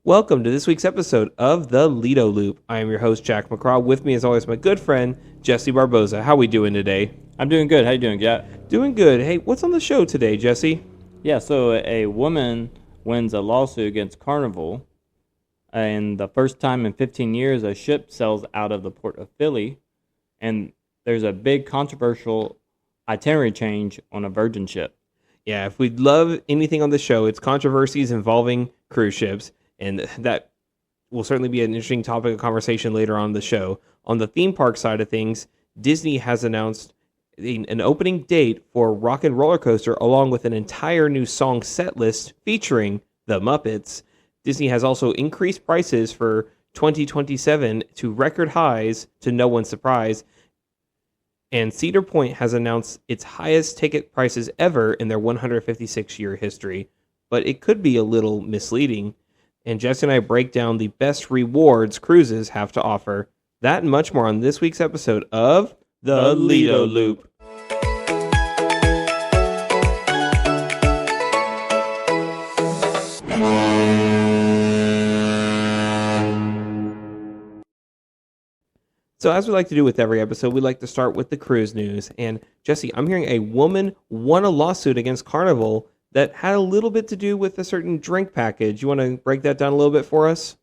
Welcome to this week's episode of the Lido Loop. I am your host, Jack McCraw. With me, as always, my good friend, Jesse Barboza. How we doing today? I'm doing good. How you doing, Jack? Doing good. Hey, what's on the show today, Jesse? Yeah, so a woman wins a lawsuit against Carnival, and the first time in 15 years a ship sails out of the port of Philly, and there's a big controversial itinerary change on a Virgin ship. Yeah, if we'd love anything on the show, it's controversies involving cruise ships, and that will certainly be an interesting topic of conversation later on the show. On the theme park side of things, Disney has announced an opening date for Rock and Roller Coaster, along with an entire new song set list featuring the Muppets. Disney has also increased prices for 2027 to record highs, to no one's surprise. And Cedar Point has announced its highest ticket prices ever in their 156-year history. But it could be a little misleading. And Jesse and I break down the best rewards cruises have to offer. That and much more on this week's episode of The Lido Loop. So as we like to do with every episode, we like to start with the cruise news. And Jesse, I'm hearing a woman won a lawsuit against Carnival that had a little bit to do with a certain drink package. You want to break that down a little bit for us?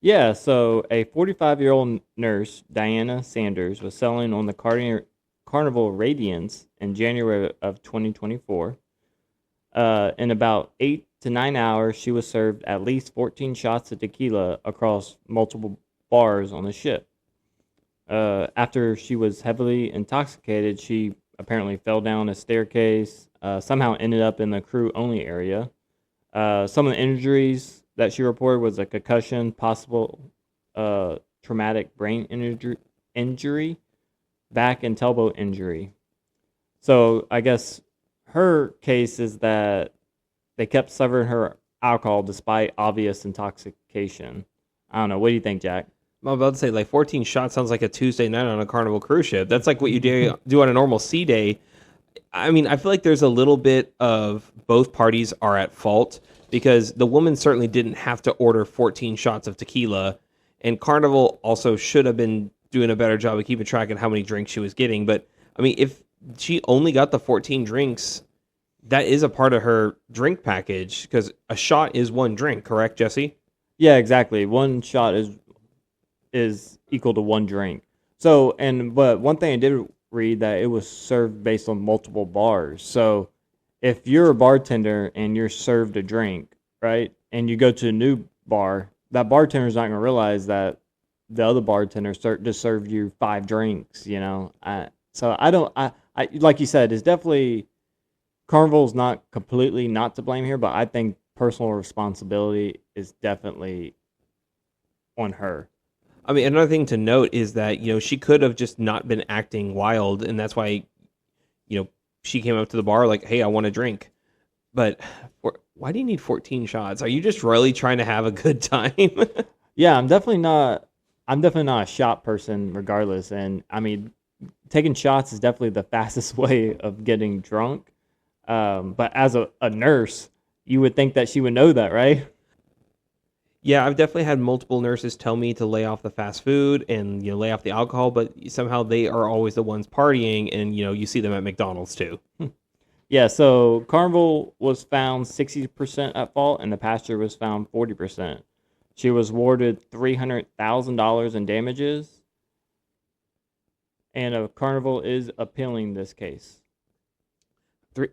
Yeah, so a 45-year-old nurse, Diana Sanders, was selling on the Carnival Radiance in January of 2024. In about 8 to 9 hours, she was served at least 14 shots of tequila across multiple bars on the ship. After she was heavily intoxicated, she apparently fell down a staircase, somehow ended up in the crew-only area. Some of the injuries that she reported was a concussion, possible traumatic brain injury, back and tailbone injury. So I guess her case is that they kept serving her alcohol despite obvious intoxication. I don't know. What do you think, Jack? I'm about to say, like, 14 shots sounds like a Tuesday night on a Carnival cruise ship. That's like what you do on a normal sea day. I mean, I feel like there's a little bit of both parties are at fault, because the woman certainly didn't have to order 14 shots of tequila, and Carnival also should have been doing a better job of keeping track of how many drinks she was getting. But, I mean, if she only got the 14 drinks, that is a part of her drink package, because a shot is one drink, correct, Jesse? Yeah, exactly. One shot is equal to one drink. So, but one thing I did read that it was served based on multiple bars. So if you're a bartender and you're served a drink, right, and you go to a new bar, that bartender's not going to realize that the other bartender just served you 5 drinks, you know. So I like you said, it's definitely, Carnival's not completely not to blame here, but I think personal responsibility is definitely on her. I mean, another thing to note is that, she could have just not been acting wild, and that's why, she came up to the bar like, hey, I want a drink. But why do you need 14 shots? Are you just really trying to have a good time? Yeah, I'm definitely not a shot person regardless. And I mean, taking shots is definitely the fastest way of getting drunk. But as a nurse, you would think that she would know that, right? Yeah, I've definitely had multiple nurses tell me to lay off the fast food and lay off the alcohol, but somehow they are always the ones partying, and you see them at McDonald's too. Yeah, so Carnival was found 60% at fault, and the passenger was found 40%. She was awarded $300,000 in damages, and Carnival is appealing this case.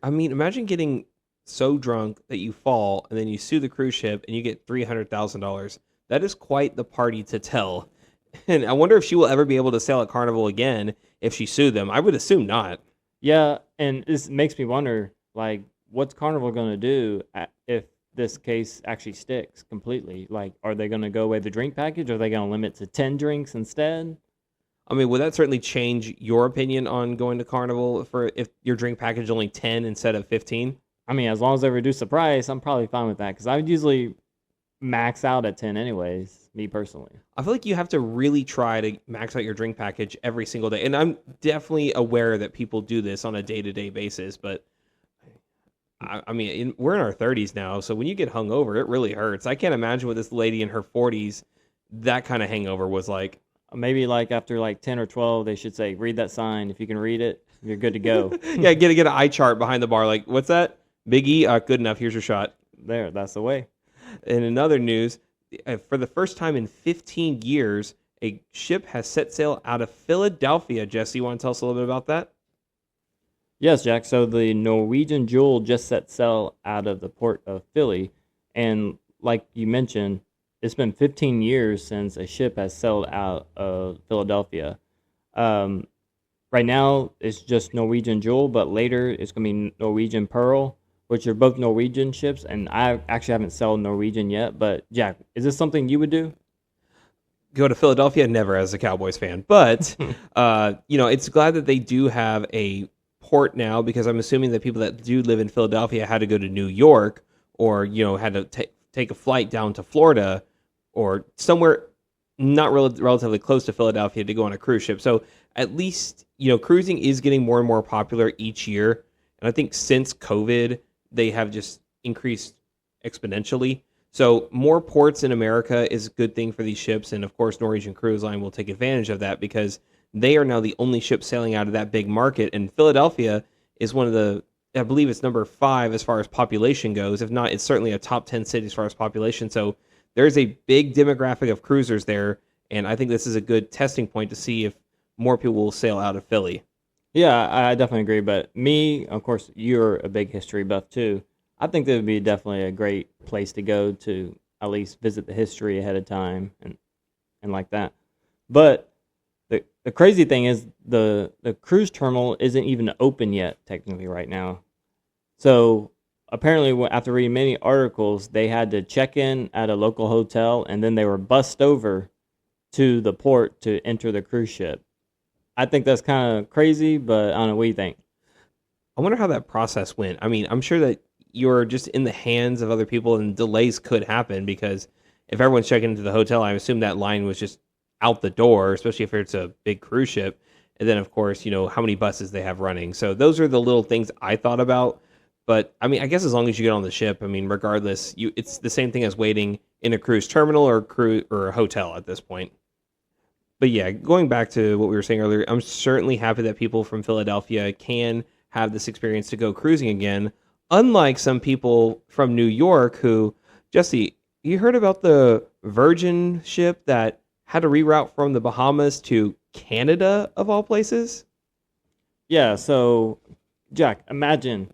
I mean, imagine getting so drunk that you fall, and then you sue the cruise ship, and you get $300,000. That is quite the party to tell. And I wonder if she will ever be able to sail at Carnival again if she sued them. I would assume not. Yeah, and this makes me wonder, like, what's Carnival going to do if this case actually sticks completely? Like, are they going to go away the drink package? Or are they going to limit to 10 drinks instead? I mean, would that certainly change your opinion on going to Carnival for if your drink package is only 10 instead of 15? I mean, as long as they reduce the price, I'm probably fine with that, because I would usually max out at 10 anyways, me personally. I feel like you have to really try to max out your drink package every single day. And I'm definitely aware that people do this on a day-to-day basis, but I mean, we're in our 30s now, so when you get hungover, it really hurts. I can't imagine what this lady in her 40s, that kind of hangover was like. Maybe like after like 10 or 12, they should say, read that sign. If you can read it, you're good to go. Yeah, get an eye chart behind the bar. Like, what's that? Big E? Good enough. Here's your shot. There, that's the way. In other news, for the first time in 15 years, a ship has set sail out of Philadelphia. Jesse, you want to tell us a little bit about that? Yes, Jack. So the Norwegian Jewel just set sail out of the port of Philly. And like you mentioned, it's been 15 years since a ship has sailed out of Philadelphia. Right now, it's just Norwegian Jewel, but later it's going to be Norwegian Pearl, which are both Norwegian ships. And I actually haven't sailed Norwegian yet. But, Jack, is this something you would do? Go to Philadelphia? Never, as a Cowboys fan. But, it's glad that they do have a port now, because I'm assuming that people that do live in Philadelphia had to go to New York or, had to take a flight down to Florida or somewhere not relatively close to Philadelphia to go on a cruise ship. So at least, cruising is getting more and more popular each year. And I think since COVID, they have just increased exponentially. So more ports in America is a good thing for these ships. And of course, Norwegian Cruise Line will take advantage of that because they are now the only ship sailing out of that big market. And Philadelphia is one of I believe it's number 5 as far as population goes. If not, it's certainly a top 10 city as far as population. So there's a big demographic of cruisers there. And I think this is a good testing point to see if more people will sail out of Philly. Yeah, I definitely agree. But me, of course, you're a big history buff too. I think that would be definitely a great place to go to at least visit the history ahead of time and like that. But the crazy thing is the cruise terminal isn't even open yet technically right now. So apparently after reading many articles, they had to check in at a local hotel and then they were bussed over to the port to enter the cruise ship. I think that's kind of crazy, but I don't know, what do you think? I wonder how that process went. I mean, I'm sure that you're just in the hands of other people and delays could happen because if everyone's checking into the hotel, I assume that line was just out the door, especially if it's a big cruise ship. And then, of course, how many buses they have running. So those are the little things I thought about. But, I mean, I guess as long as you get on the ship, I mean, regardless, it's the same thing as waiting in a cruise terminal or a hotel at this point. But, yeah, going back to what we were saying earlier, I'm certainly happy that people from Philadelphia can have this experience to go cruising again, unlike some people from New York who, Jesse, you heard about the Virgin ship that had to reroute from the Bahamas to Canada, of all places? Yeah, so, Jack, imagine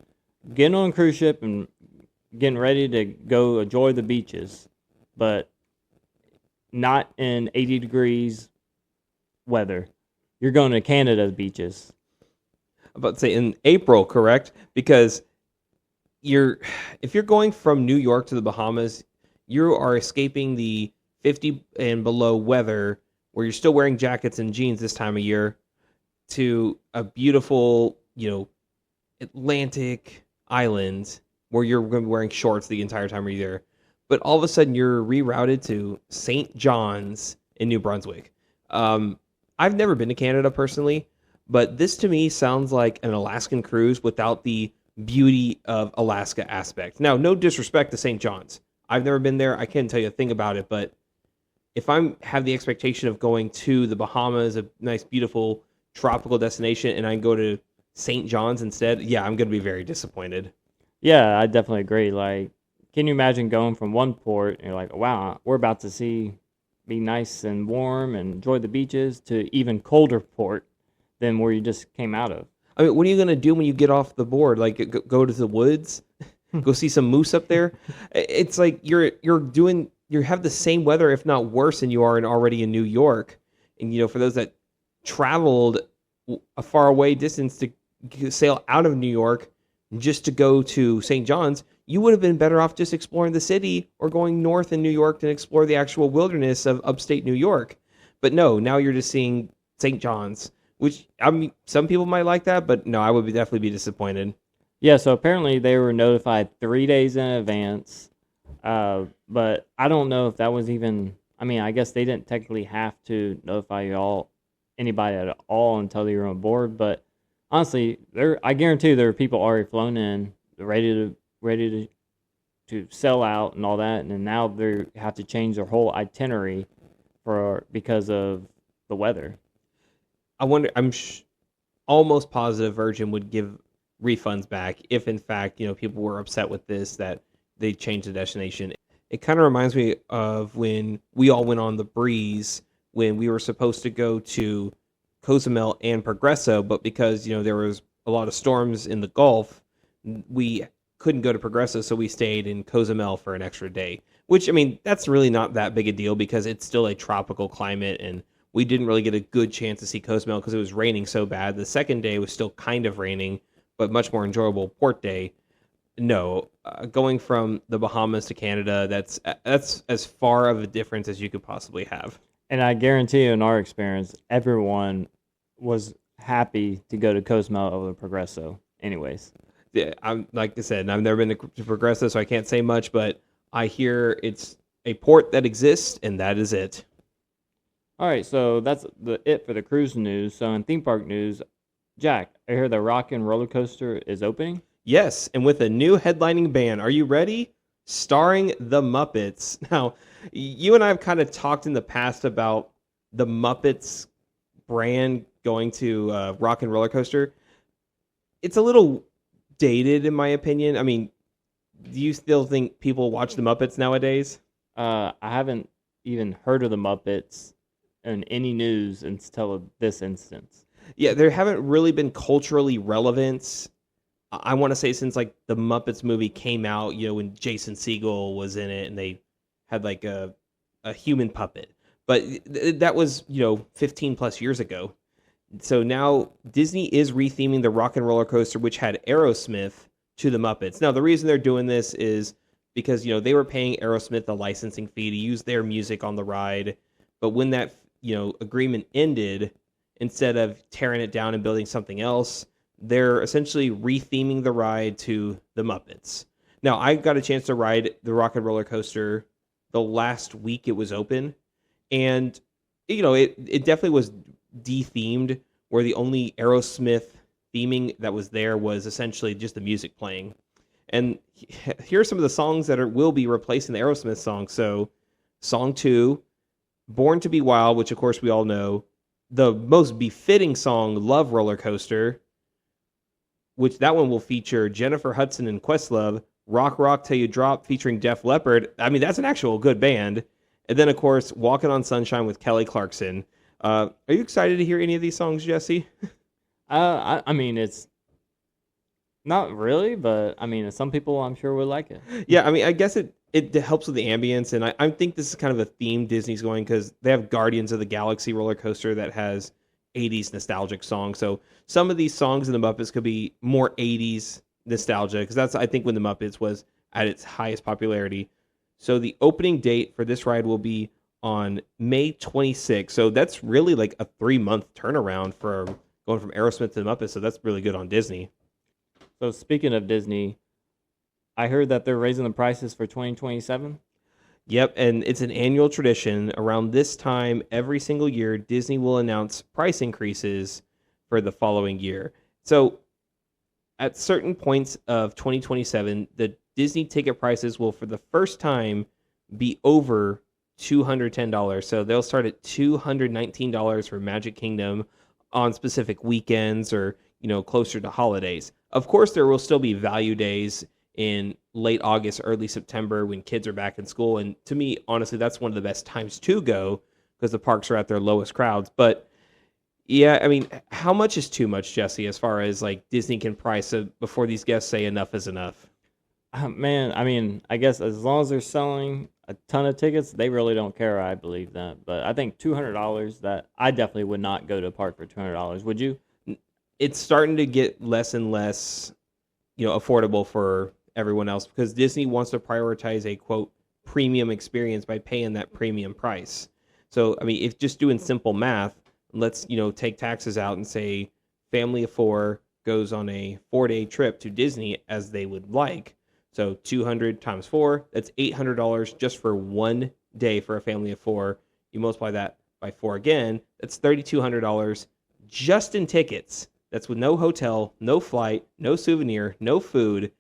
getting on a cruise ship and getting ready to go enjoy the beaches, but not in 80 degrees weather. You're going to Canada's beaches. I'm about to say in April, correct? Because if you're going from New York to the Bahamas, you are escaping the 50 and below weather where you're still wearing jackets and jeans this time of year to a beautiful, Atlantic island where you're going to be wearing shorts the entire time you're there. But all of a sudden you're rerouted to St. John's in New Brunswick. I've never been to Canada personally, but this to me sounds like an Alaskan cruise without the beauty of Alaska aspect. Now, no disrespect to St. John's. I've never been there. I can't tell you a thing about it, but if I have the expectation of going to the Bahamas, a nice, beautiful, tropical destination, and I go to St. John's instead, yeah, I'm going to be very disappointed. Yeah, I definitely agree. Like, can you imagine going from one port and you're like, wow, we're about to be nice and warm and enjoy the beaches, to even colder port than where you just came out of? I mean, what are you going to do when you get off the board? Like, go to the woods? Go see some moose up there? It's like you have the same weather, if not worse, than you are already in New York. And, for those that traveled a far away distance to sail out of New York just to go to St. John's, you would have been better off just exploring the city or going north in New York to explore the actual wilderness of upstate New York. But no, now you're just seeing St. John's, which, I mean, some people might like that, but no, I would definitely be disappointed. Yeah, so apparently they were notified 3 days in advance, but I don't know if that was even, I mean, I guess they didn't technically have to notify anybody at all until they were on board, but honestly, I guarantee there are people already flown in, ready to ready to sell out and all that, and then now they have to change their whole itinerary because of the weather. I wonder. Almost positive Virgin would give refunds back if, in fact, people were upset with this that they changed the destination. It kind of reminds me of when we all went on the Breeze when we were supposed to go to Cozumel and Progresso, but because there was a lot of storms in the Gulf, we couldn't go to Progresso, so we stayed in Cozumel for an extra day. Which, that's really not that big a deal because it's still a tropical climate, and we didn't really get a good chance to see Cozumel because it was raining so bad. The second day was still kind of raining, but much more enjoyable port day. No, going from the Bahamas to Canada, that's as far of a difference as you could possibly have. And I guarantee you, in our experience, everyone was happy to go to Cozumel over Progresso anyways. Yeah, like I said, I've never been to Progresso, so I can't say much, but I hear it's a port that exists, and that is it. All right, so that's it for the cruise news. So in theme park news, Jack, I hear the Rock and Roller Coaster is opening? Yes, and with a new headlining band. Are you ready? Starring the Muppets. Now, you and I have kind of talked in the past about the Muppets brand going to Rock and Roller Coaster. It's a little dated, in my opinion. Do you still think people watch the Muppets nowadays? I haven't even heard of the Muppets in any news until this instance. Yeah, there haven't really been culturally relevant. I want to say since like the Muppets movie came out, when Jason Segel was in it and they had like a human puppet. But that was, 15 plus years ago. So now Disney is retheming the Rock and Roller Coaster, which had Aerosmith, to the Muppets. Now, the reason they're doing this is because, they were paying Aerosmith a licensing fee to use their music on the ride. But when that, agreement ended, instead of tearing it down and building something else, they're essentially retheming the ride to the Muppets. Now, I got a chance to ride the Rock and Roller Coaster the last week it was open. And, it definitely was de-themed, where the only Aerosmith theming that was there was essentially just the music playing. And here are some of the songs that will be replacing the Aerosmith song. So, Song 2, Born to Be Wild, which of course we all know. The most befitting song, Love Roller Coaster, which that one will feature Jennifer Hudson and Questlove. Rock Rock Till You Drop featuring Def Leppard. That's an actual good band. And then, of course, Walking on Sunshine with Kelly Clarkson. Are you excited to hear any of these songs, Jesse? It's not really, but some people I'm sure would like it. Yeah, I guess it helps with the ambience, and I think this is kind of a theme Disney's going, because they have Guardians of the Galaxy roller coaster that has 80s nostalgic songs. So some of these songs in the Muppets could be more 80s nostalgia, because that's, I think, when the Muppets was at its highest popularity. So the opening date for this ride will be on May 26th. So that's really like a 3-month turnaround for going from Aerosmith to the Muppets. So that's really good on Disney. So speaking of Disney, I heard that they're raising the prices for 2027. Yep, and it's an annual tradition. Around this time, every single year, Disney will announce price increases for the following year. So at certain points of 2027, the Disney ticket prices will, for the first time, be over $210. So they'll start at $219 for Magic Kingdom on specific weekends or, closer to holidays. Of course, there will still be value days in late August, early September when kids are back in school. And to me, honestly, that's one of the best times to go because the parks are at their lowest crowds. But yeah, how much is too much, Jesse, as far as like Disney can price it before these guests say enough is enough? Man, I guess as long as they're selling a ton of tickets, they really don't care. I believe that. But I think $200, that I definitely would not go to a park for $200. Would you? It's starting to get less and less, affordable for everyone else because Disney wants to prioritize a, quote, premium experience by paying that premium price. So, if just doing simple math, let's, take taxes out and say family of 4 goes on a 4-day trip to Disney as they would like. So 200 times 4, that's $800 just for one day for a family of 4. You multiply that by 4 again, that's $3,200 just in tickets. That's with no hotel, no flight, no souvenir, no food.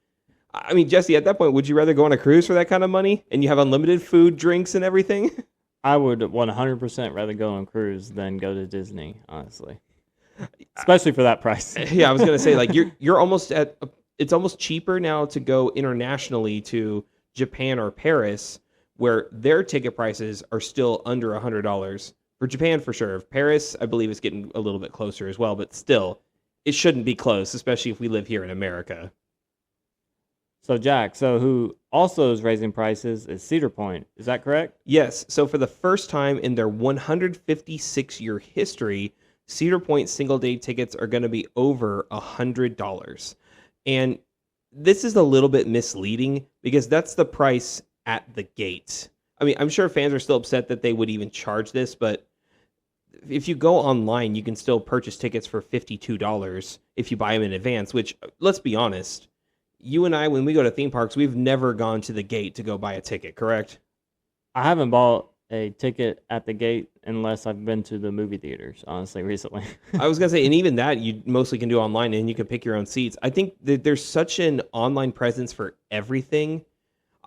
I mean, Jesse, at that point, would you rather go on a cruise for that kind of money and you have unlimited food, drinks, and everything? I would 100% rather go on cruise than go to Disney, honestly. Especially for that price. Yeah, I was gonna say, like, you're almost at. It's almost cheaper now to go internationally to Japan or Paris, where their ticket prices are still under $100 for Japan for sure. Paris, I believe, is getting a little bit closer as well, but still, it shouldn't be close, especially if we live here in America. So Jack, who also is raising prices is Cedar Point. Is that correct? Yes. So for the first time in their 156-year history, Cedar Point single-day tickets are going to be over $100. And this is a little bit misleading because that's the price at the gate. I mean, I'm sure fans are still upset that they would even charge this, but if you go online, you can still purchase tickets for $52 if you buy them in advance, which, let's be honest, you and I, when we go to theme parks, we've never gone to the gate to go buy a ticket, correct? I haven't bought a ticket at the gate unless I've been to the movie theaters, honestly, recently. I was going to say, and even that you mostly can do online and you can pick your own seats. I think that there's such an online presence for everything.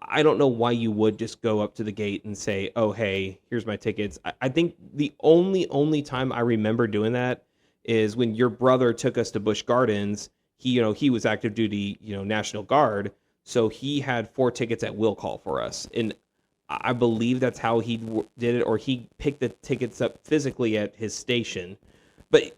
I don't know why you would just go up to the gate and say, oh, hey, here's my tickets. I think the only time I remember doing that is when your brother took us to Busch Gardens. He was active duty, National Guard. So he had 4 tickets at will call for us. And I believe that's how he did it, or he picked the tickets up physically at his station. But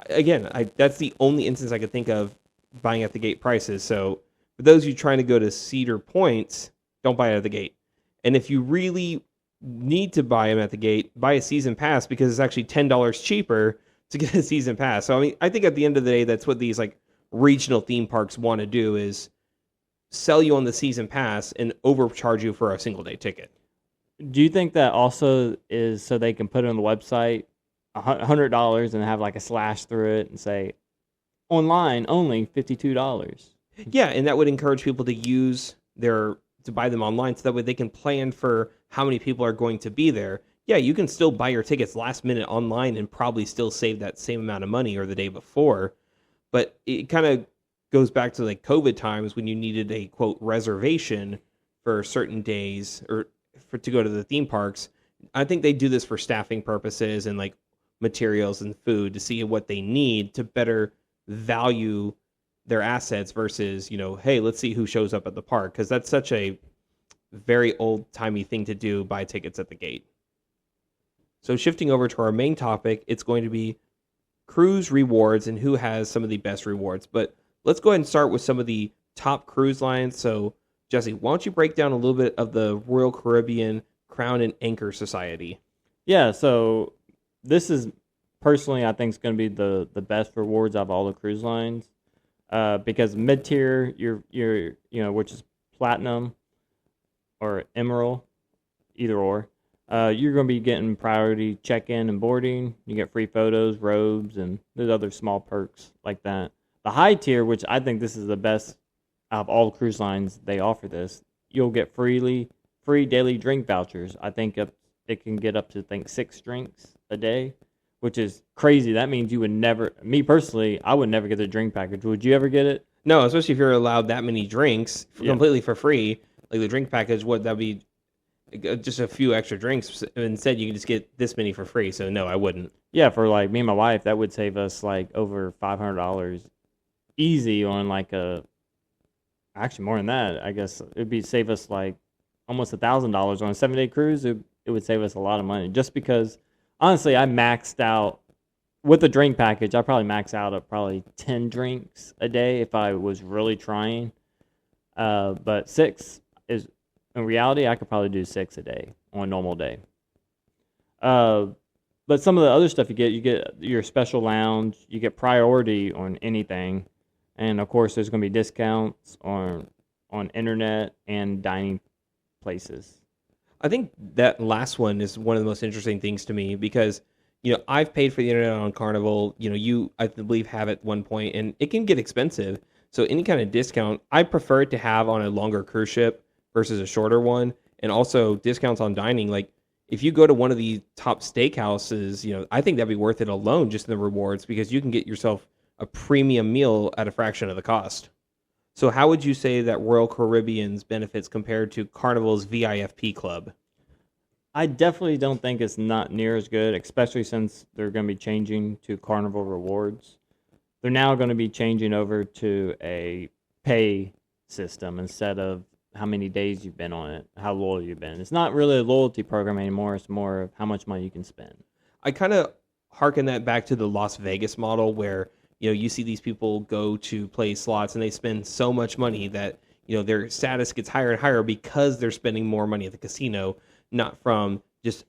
again, that's the only instance I could think of buying at the gate prices. So for those of you trying to go to Cedar Point, don't buy it at the gate. And if you really need to buy them at the gate, buy a season pass because it's actually $10 cheaper to get a season pass. So I mean, I think at the end of the day, that's what these like regional theme parks want to do is sell you on the season pass and overcharge you for a single day ticket. Do you think that also is so they can put it on the website $100 and have like a slash through it and say online only $52? Yeah, and that would encourage people to buy them online so that way they can plan for how many people are going to be there. Yeah, you can still buy your tickets last minute online and probably still save that same amount of money or the day before. But it kind of goes back to like COVID times when you needed a quote reservation for certain days or to go to the theme parks. I think they do this for staffing purposes and like materials and food to see what they need to better value their assets versus, hey, let's see who shows up at the park. Because that's such a very old-timey thing to do, buy tickets at the gate. So shifting over to our main topic, it's going to be cruise rewards and who has some of the best rewards. But let's go ahead and start with some of the top cruise lines. So Jesse, why don't you break down a little bit of the Royal Caribbean Crown and Anchor Society? Yeah, so this is personally, I think, is going to be the best rewards out of all the cruise lines, because mid-tier, you're which is platinum or emerald, either or, you're going to be getting priority check-in and boarding. You get free photos, robes, and there's other small perks like that. The high tier, which I think this is the best out of all cruise lines, they offer this. You'll get free daily drink vouchers. I think it can get up to 6 drinks a day, which is crazy. That means you would never, me personally, I would never get the drink package. Would you ever get it? No, especially if you're allowed that many drinks completely for free. Like the drink package, that'd be just a few extra drinks. Instead, you can just get this many for free. So no, I wouldn't. Yeah, for like me and my wife, that would save us like over $500 easy on like actually more than that. I guess it'd save us like almost $1,000 on a 7-day cruise. It would save us a lot of money just because honestly, I maxed out with the drink package. I probably max out at probably 10 drinks a day if I was really trying. But 6 is in reality, I could probably do 6 a day on a normal day. But some of the other stuff you get your special lounge, you get priority on anything. And of course, there's going to be discounts on internet and dining places. I think that last one is one of the most interesting things to me because, I've paid for the internet on Carnival. You, I believe, have at one point, and it can get expensive. So any kind of discount, I prefer it to have on a longer cruise ship versus a shorter one. And also discounts on dining. Like if you go to one of the top steakhouses, I think that'd be worth it alone, just in the rewards, because you can get yourself a premium meal at a fraction of the cost. So how would you say that Royal Caribbean's benefits compared to Carnival's VIFP club? I definitely don't think it's not near as good, especially since they're going to be changing to Carnival rewards. They're now going to be changing over to a pay system instead of how many days you've been on it, how loyal you've been. It's not really a loyalty program anymore. It's more of how much money you can spend. I kind of harken that back to the Las Vegas model where, you see these people go to play slots and they spend so much money that, their status gets higher and higher because they're spending more money at the casino, not from just,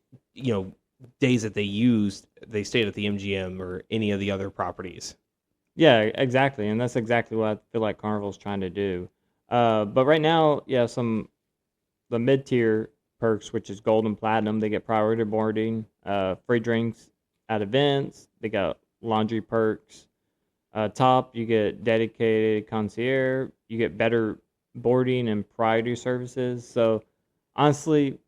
days that they stayed at the MGM or any of the other properties. Yeah, exactly. And that's exactly what I feel like Carnival's trying to do. But right now, the mid-tier perks, which is gold and platinum, they get priority boarding, free drinks at events. They got laundry perks. Top, you get dedicated concierge. You get better boarding and priority services. So, honestly,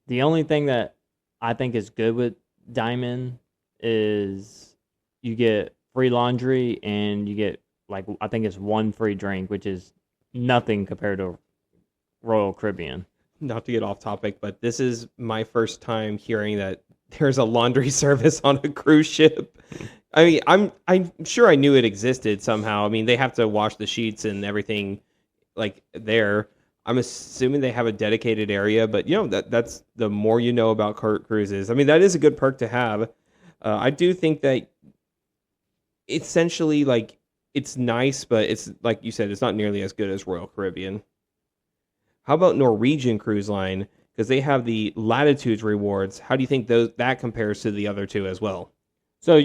the only thing that I think is good with Diamond is you get free laundry and you get, I think it's one free drink, which is nothing compared to Royal Caribbean. Not to get off topic, but this is my first time hearing that there's a laundry service on a cruise ship. I mean, I'm sure I knew it existed somehow. I mean, they have to wash the sheets and everything there. I'm assuming they have a dedicated area, but that's the more you know about cruises. I mean, that is a good perk to have. I do think that essentially it's nice, but it's like you said, it's not nearly as good as Royal Caribbean. How about Norwegian Cruise Line? Because they have the Latitudes rewards. How do you think that compares to the other two as well? So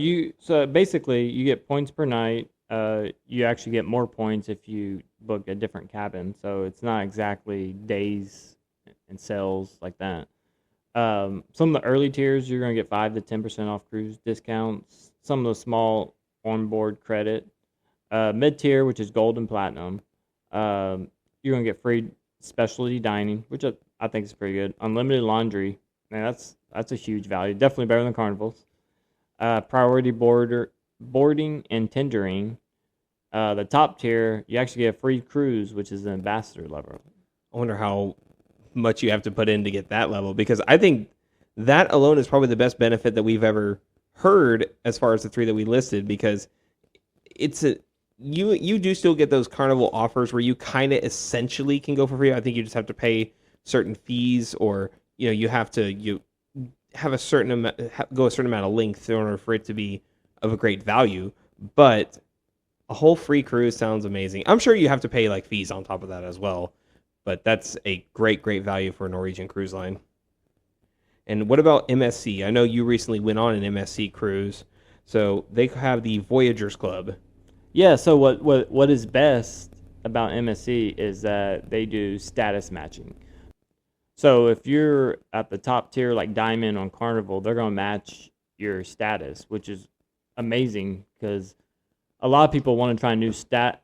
basically you get points per night. You actually get more points if you book a different cabin. So it's not exactly days and sales like that. Some of the early tiers, you're going to get 5 to 10% off cruise discounts. Some of the small onboard credit. Mid-tier, which is gold and platinum, you're going to get free specialty dining, which I think is pretty good. Unlimited laundry. Man, that's a huge value. Definitely better than Carnival's. Priority boarding and tendering. The top tier, you actually get a free cruise, which is an ambassador level. I wonder how much you have to put in to get that level, because I think that alone is probably the best benefit that we've ever heard as far as the three that we listed, because you do still get those Carnival offers where you kind of essentially can go for free. I think you just have to pay certain fees, or you have to have a certain amount, go a certain amount of length in order for it to be of a great value. But a whole free cruise sounds amazing. I'm sure you have to pay fees on top of that as well, but that's a great value for a Norwegian Cruise Line. And what about MSC? I know you recently went on an MSC cruise, so they have the Voyagers Club. Yeah. So what is best about MSC is that they do status matching. So if you're at the top tier, like Diamond on Carnival, they're going to match your status, which is amazing because a lot of people want to try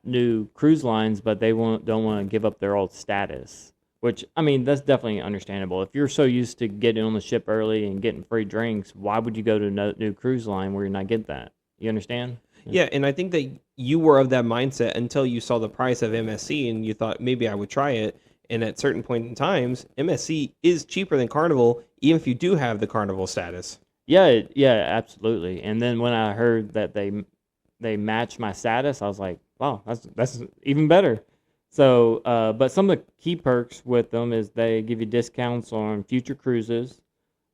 new cruise lines, but they don't want to give up their old status, which, I mean, that's definitely understandable. If you're so used to getting on the ship early and getting free drinks, why would you go to a new cruise line where you're not getting that? You understand? Yeah, and I think that you were of that mindset until you saw the price of MSC and you thought maybe I would try it. And at certain point in times, MSC is cheaper than Carnival, even if you do have the Carnival status. Yeah, absolutely. And then when I heard that they matched my status, I was like, wow, that's even better. So, but some of the key perks with them is they give you discounts on future cruises.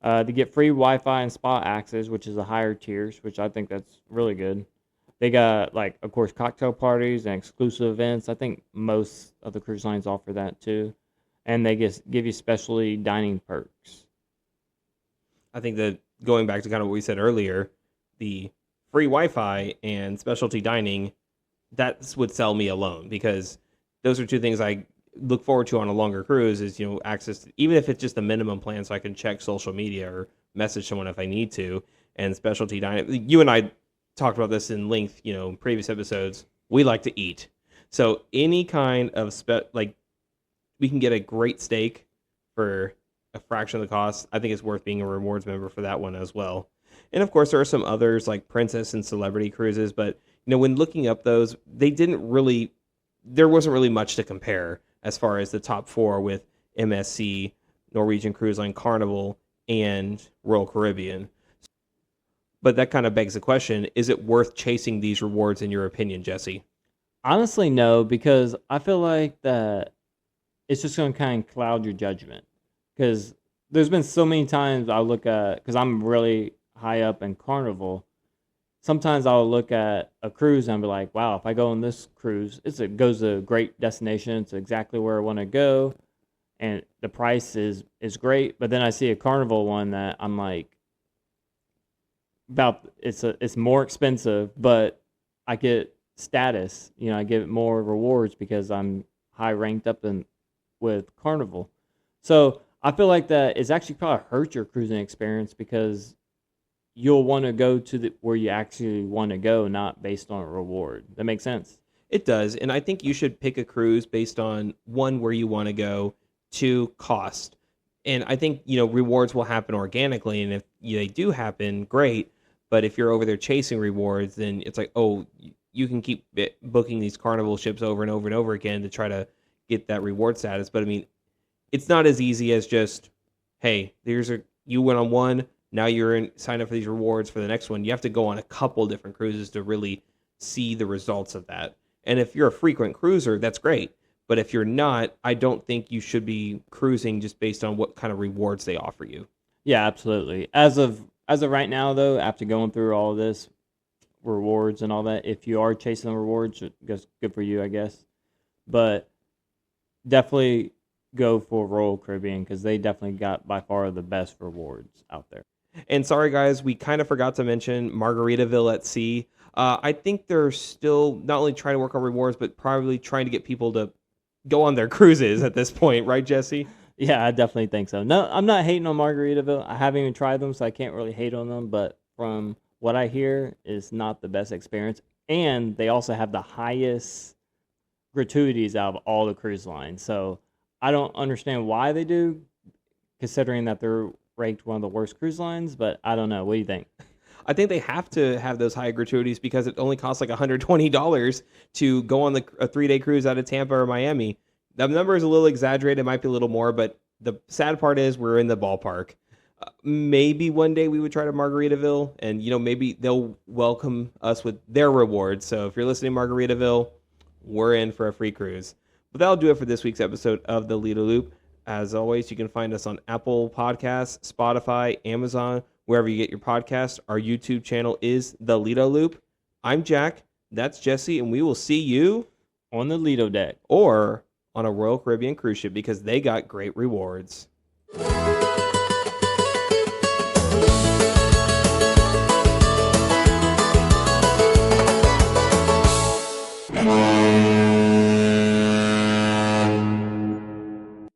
They get free Wi-Fi and spa access, which is the higher tiers, which I think that's really good. They got, of course, cocktail parties and exclusive events. I think most of the cruise lines offer that too. And they give you specialty dining perks. I think that going back to kind of what we said earlier, the free Wi-Fi and specialty dining, that would sell me alone, because those are two things I look forward to on a longer cruise is, access to, even if it's just a minimum plan so I can check social media or message someone if I need to, and specialty dining. You and I talked about this in length, in previous episodes. We like to eat. So any kind of we can get a great steak for a fraction of the cost. I think it's worth being a rewards member for that one as well. And of course, there are some others like Princess and Celebrity cruises, but when looking up those, they didn't really there wasn't really much to compare as far as the top four with MSC, Norwegian Cruise Line, Carnival, and Royal Caribbean. But that kind of begs the question, is it worth chasing these rewards in your opinion, Jesse? Honestly, no, because I feel like that it's just going to kind of cloud your judgment. Because there's been so many times I look at, because I'm really high up in Carnival, sometimes I'll look at a cruise and I'll be like, wow, if I go on this cruise, it goes to a great destination. It's exactly where I want to go. And the price is great. But then I see a Carnival one that I'm like, it's more expensive, but I get status. I get more rewards because I'm high ranked up with Carnival. So I feel like that it's actually probably hurt your cruising experience because you'll want to go to where you actually want to go, not based on a reward. That makes sense? It does, and I think you should pick a cruise based on, one, where you want to go, two, cost. And I think, rewards will happen organically, and if they do happen, great. But if you're over there chasing rewards, then it's like, oh, you can keep booking these Carnival ships over and over and over again to try to get that reward status. But I mean, it's not as easy as just, hey, you went on one, now you're sign up for these rewards for the next one. You have to go on a couple different cruises to really see the results of that. And if you're a frequent cruiser, that's great. But if you're not, I don't think you should be cruising just based on what kind of rewards they offer you. Yeah, absolutely. As of right now, though, after going through all this rewards and all that, if you are chasing the rewards, it's good for you, I guess. But definitely go for Royal Caribbean because they definitely got by far the best rewards out there. And sorry, guys, we kind of forgot to mention Margaritaville at Sea. I think they're still not only trying to work on rewards, but probably trying to get people to go on their cruises at this point, right, Jesse? Yeah, I definitely think so. No, I'm not hating on Margaritaville. I haven't even tried them, so I can't really hate on them. But from what I hear, it's not the best experience. And they also have the highest gratuities out of all the cruise lines. So I don't understand why they do, considering that they're ranked one of the worst cruise lines. But I don't know. What do you think? I think they have to have those high gratuities because it only costs like $120 to go on a 3-day cruise out of Tampa or Miami. The number is a little exaggerated. It might be a little more, but the sad part is we're in the ballpark. Maybe one day we would try to Margaritaville, and maybe they'll welcome us with their rewards. So if you're listening to Margaritaville, we're in for a free cruise. But that'll do it for this week's episode of the Lido Loop. As always, you can find us on Apple Podcasts, Spotify, Amazon, wherever you get your podcasts. Our YouTube channel is the Lido Loop. I'm Jack. That's Jesse, and we will see you on the Lido deck or on a Royal Caribbean cruise ship because they got great rewards.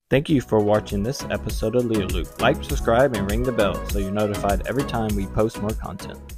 Thank you for watching this episode of Lido Loop. Like, subscribe, and ring the bell so you're notified every time we post more content.